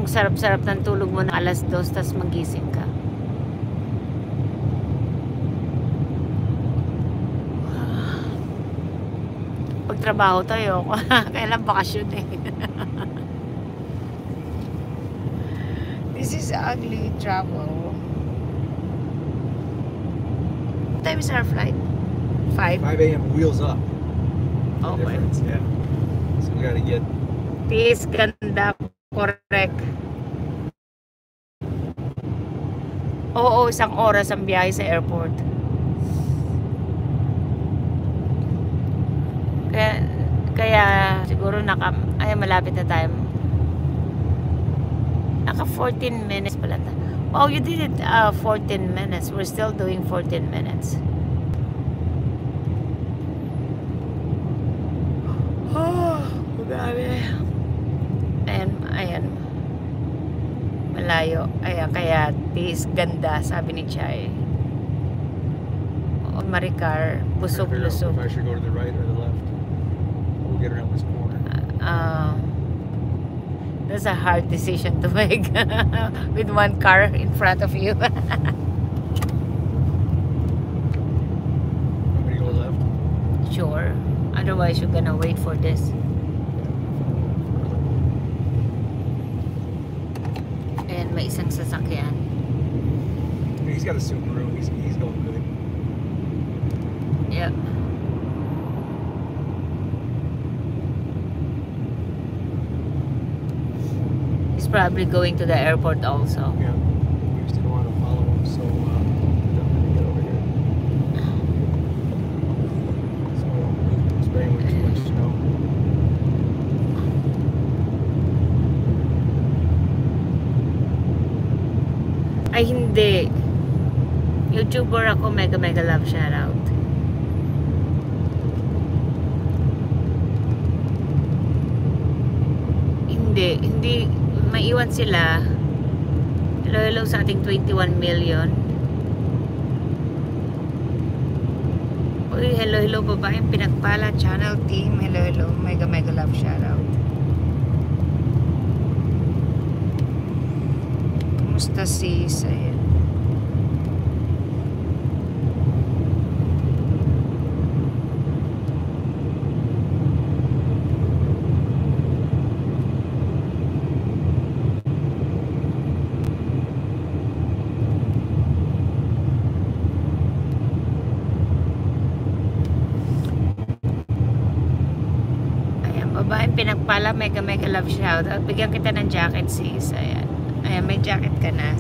yung sarap-sarap ng tulog mo na alas 2 tas magising ka. Pagtrabaho tayo, kailan bakasyon eh. This is ugly travel. What time is our flight? 5? 5 a.m. wheels up. Okay. Yeah. So we gotta get. This ganda. Correct. Oo, 1 oras ang biyahe sa airport. Kaya siguro malapit na tayo. Naka 14 minutes pala. Oh, you did it 14 minutes. We're still doing 14 minutes. Oh, grabe. Ayan. Malayo. Ayan, kaya this ganda, sabi ni Chay. O Maricar, busog-lusog. If I should go to the right or the left. We'll get around this corner. That's a hard decision to make with one car in front of you. Want me to go left? Sure. Otherwise, you're gonna wait for this. Ayan, may isang sasakyan. He's got a Subaru. He's going good. Yep. He's probably going to the airport also. Yeah. We just didn't want to follow him, so definitely get over here. So spraying with too much snow. Ay, hindi. YouTuber ako, mega love shoutout. Hindi maiwan sila. Hello sa ating 21 million. Uy, hello babaeng pinagpala channel team. Hello, mega love shoutout. Kumusta sis? Ayan. Babaeng pinagpala, mega love shoutout. Bigyan kita ng jacket sis. Ayan, may jacket ka na.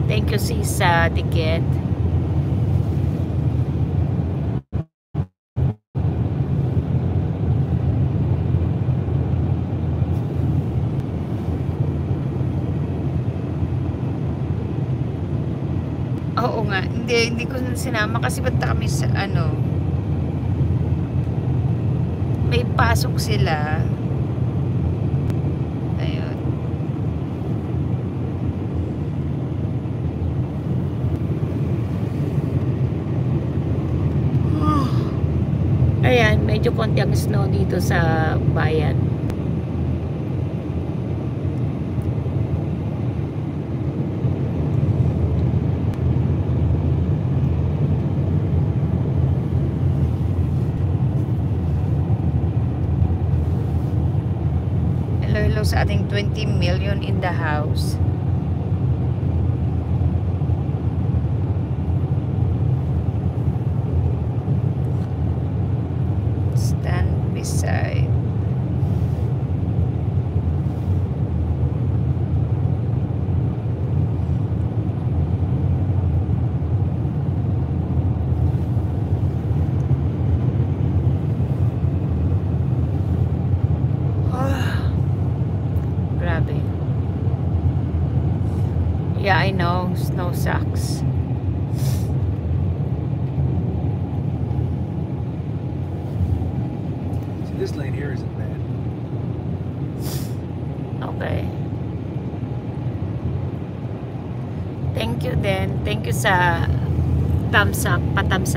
Thank you sis sa ticket. Oo nga, hindi ko sinama kasi ba't kami sa may pasok sila. Ayun. Ayan, medyo konti ang snow dito sa bayan. Hello sa ating 20 million in the house. Stand beside. Yeah, I know. Snow sucks. So this lane here isn't bad. Okay. Thank you then. Thank you sa thumbs up, pa-thumbs up